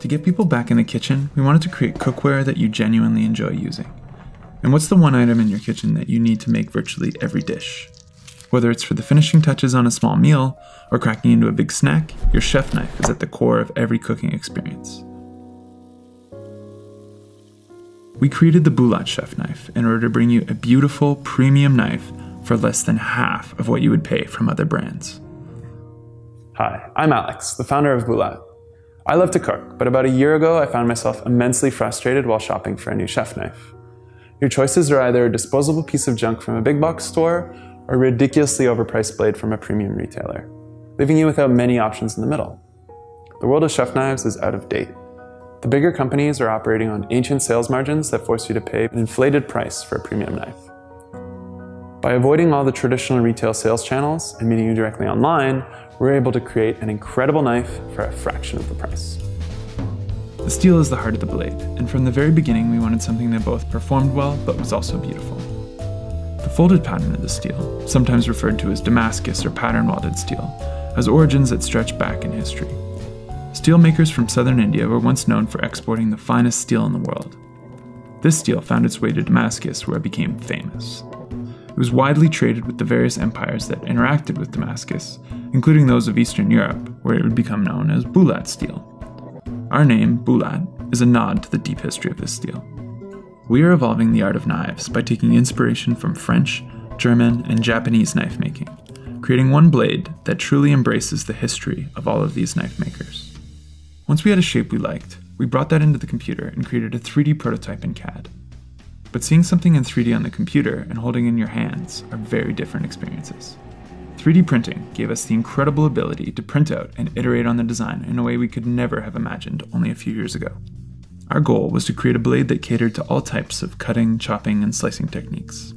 To get people back in the kitchen, we wanted to create cookware that you genuinely enjoy using. And what's the one item in your kitchen that you need to make virtually every dish? Whether it's for the finishing touches on a small meal or cracking into a big snack, your chef knife is at the core of every cooking experience. We created the Bulat chef knife in order to bring you a beautiful, premium knife for less than half of what you would pay from other brands. Hi, I'm Alex, the founder of Bulat. I love to cook, but about a year ago I found myself immensely frustrated while shopping for a new chef knife. Your choices are either a disposable piece of junk from a big box store or a ridiculously overpriced blade from a premium retailer, leaving you without many options in the middle. The world of chef knives is out of date. The bigger companies are operating on ancient sales margins that force you to pay an inflated price for a premium knife. By avoiding all the traditional retail sales channels and meeting you directly online, we're able to create an incredible knife for a fraction of the price. The steel is the heart of the blade, and from the very beginning we wanted something that both performed well but was also beautiful. The folded pattern of the steel, sometimes referred to as Damascus or pattern welded steel, has origins that stretch back in history. Steel makers from southern India were once known for exporting the finest steel in the world. This steel found its way to Damascus, where it became famous. It was widely traded with the various empires that interacted with Damascus, including those of Eastern Europe, where it would become known as Bulat steel. Our name, Bulat, is a nod to the deep history of this steel. We are evolving the art of knives by taking inspiration from French, German, and Japanese knife making, creating one blade that truly embraces the history of all of these knife makers. Once we had a shape we liked, we brought that into the computer and created a 3D prototype in CAD. But seeing something in 3D on the computer and holding it in your hands are very different experiences. 3D printing gave us the incredible ability to print out and iterate on the design in a way we could never have imagined only a few years ago. Our goal was to create a blade that catered to all types of cutting, chopping, and slicing techniques.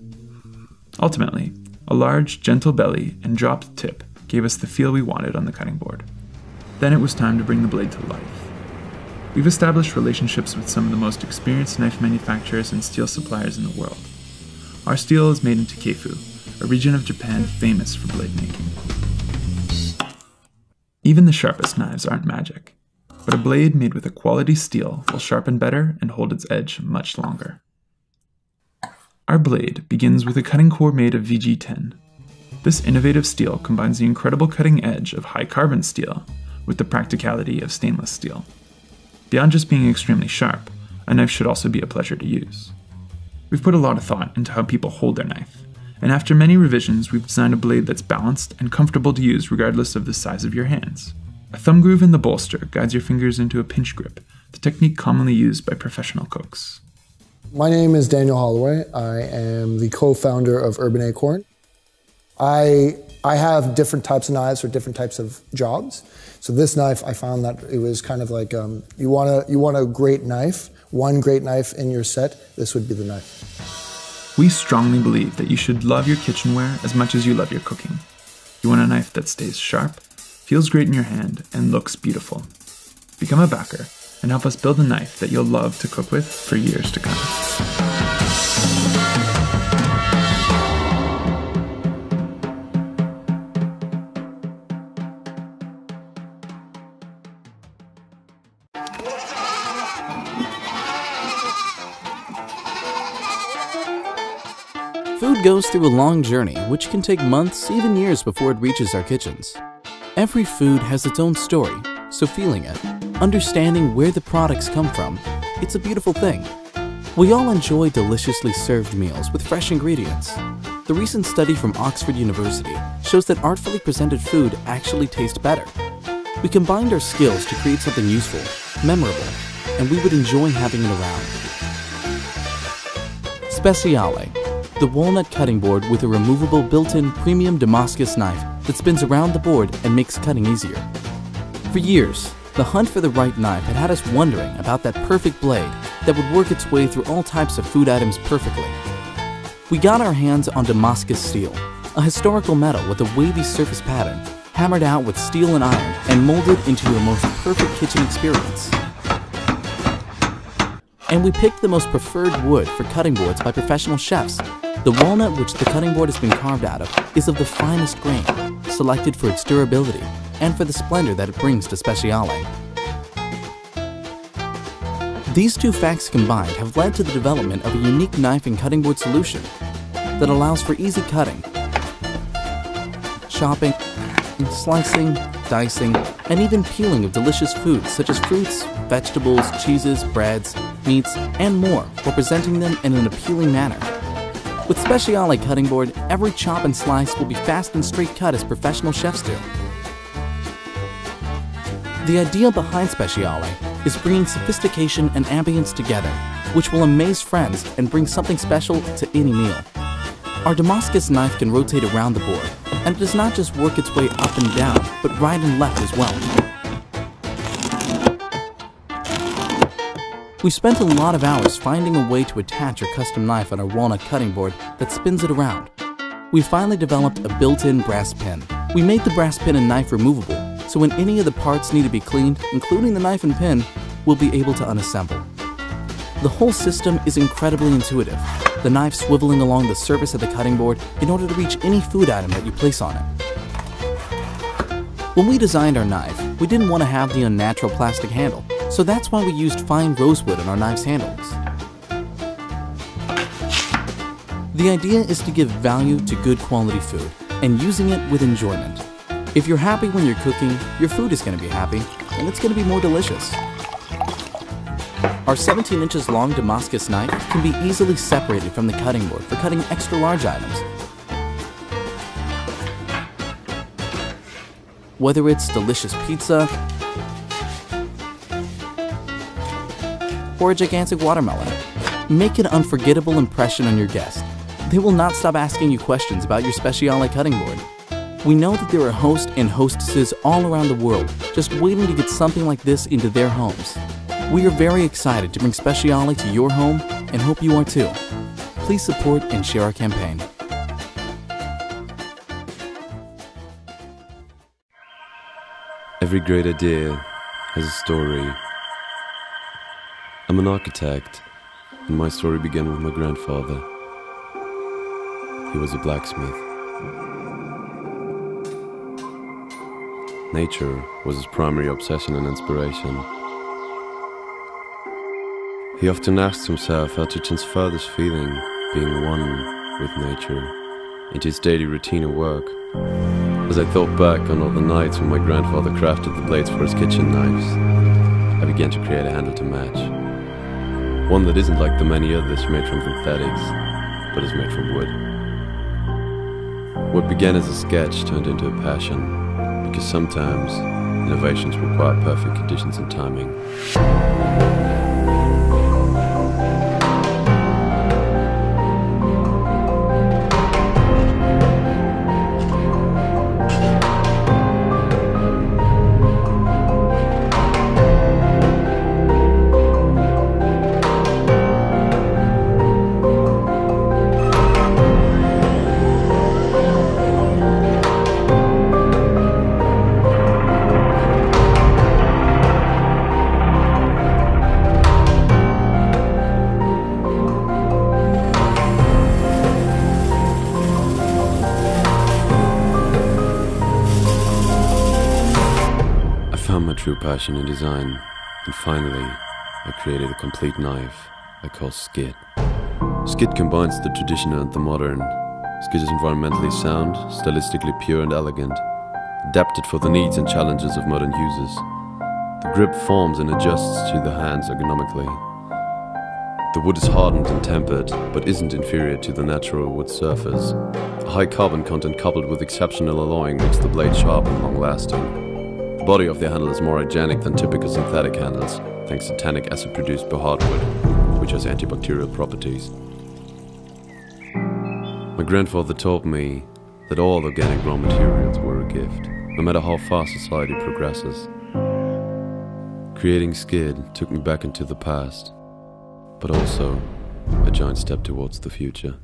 Ultimately, a large, gentle belly and dropped tip gave us the feel we wanted on the cutting board. Then it was time to bring the blade to life. We've established relationships with some of the most experienced knife manufacturers and steel suppliers in the world. Our steel is made in Takefu, a region of Japan famous for blade making. Even the sharpest knives aren't magic, but a blade made with a quality steel will sharpen better and hold its edge much longer. Our blade begins with a cutting core made of VG10. This innovative steel combines the incredible cutting edge of high carbon steel with the practicality of stainless steel. Beyond just being extremely sharp, a knife should also be a pleasure to use. We've put a lot of thought into how people hold their knife, and after many revisions we've designed a blade that's balanced and comfortable to use regardless of the size of your hands. A thumb groove in the bolster guides your fingers into a pinch grip, the technique commonly used by professional cooks. My name is Daniel Holloway. I am the co-founder of Urban Acorn. I have different types of knives for different types of jobs. So this knife, I found that it was kind of like, you want a great knife, one great knife in your set, this would be the knife. We strongly believe that you should love your kitchenware as much as you love your cooking. You want a knife that stays sharp, feels great in your hand, and looks beautiful. Become a backer and help us build a knife that you'll love to cook with for years to come. Food goes through a long journey, which can take months, even years before it reaches our kitchens. Every food has its own story, so feeling it, understanding where the products come from, it's a beautiful thing. We all enjoy deliciously served meals with fresh ingredients. The recent study from Oxford University shows that artfully presented food actually tastes better. We combined our skills to create something useful, memorable, and we would enjoy having it around. Speciale, the walnut cutting board with a removable built-in premium Damascus knife that spins around the board and makes cutting easier. For years, the hunt for the right knife had us wondering about that perfect blade that would work its way through all types of food items perfectly. We got our hands on Damascus steel, a historical metal with a wavy surface pattern, hammered out with steel and iron and molded into your most perfect kitchen experience. And we picked the most preferred wood for cutting boards by professional chefs. The walnut which the cutting board has been carved out of is of the finest grain, selected for its durability and for the splendor that it brings to Speciale. These two facts combined have led to the development of a unique knife and cutting board solution that allows for easy cutting, chopping, slicing, dicing, and even peeling of delicious foods such as fruits, vegetables, cheeses, breads, meats, and more, while presenting them in an appealing manner. With Speciale cutting board, every chop and slice will be fast and straight cut as professional chefs do. The idea behind Speciale is bringing sophistication and ambience together, which will amaze friends and bring something special to any meal. Our Damascus knife can rotate around the board, and it does not just work its way up and down, but right and left as well. We spent a lot of hours finding a way to attach our custom knife on our walnut cutting board that spins it around. We finally developed a built-in brass pin. We made the brass pin and knife removable, so when any of the parts need to be cleaned, including the knife and pin, we'll be able to unassemble. The whole system is incredibly intuitive, the knife swiveling along the surface of the cutting board in order to reach any food item that you place on it. When we designed our knife, we didn't want to have the unnatural plastic handle, so that's why we used fine rosewood on our knife's handles. The idea is to give value to good quality food and using it with enjoyment. If you're happy when you're cooking, your food is going to be happy, and it's going to be more delicious. Our 17 inches long Damascus knife can be easily separated from the cutting board for cutting extra large items. Whether it's delicious pizza or a gigantic watermelon, make an unforgettable impression on your guest. They will not stop asking you questions about your Speciale cutting board. We know that there are hosts and hostesses all around the world just waiting to get something like this into their homes. We are very excited to bring Speciale to your home and hope you are too. Please support and share our campaign. Every great idea has a story. I'm an architect, and my story began with my grandfather. He was a blacksmith. Nature was his primary obsession and inspiration. He often asked himself how to transfer this feeling, being one with nature, into his daily routine of work. As I thought back on all the nights when my grandfather crafted the blades for his kitchen knives, I began to create a handle to match. One that isn't like the many others made from synthetics, but is made from wood. What began as a sketch turned into a passion, because sometimes innovations require perfect conditions and timing. True passion in design, and finally I created a complete knife I call Skid. Skid combines the traditional and the modern. Skid is environmentally sound, stylistically pure and elegant, adapted for the needs and challenges of modern users. The grip forms and adjusts to the hands ergonomically. The wood is hardened and tempered, but isn't inferior to the natural wood surface. A high carbon content coupled with exceptional alloying makes the blade sharp and long-lasting. The body of the handle is more hygienic than typical synthetic handles, thanks to tannic acid produced by hardwood, which has antibacterial properties. My grandfather told me that all organic raw materials were a gift, no matter how fast society progresses. Creating Skid took me back into the past, but also a giant step towards the future.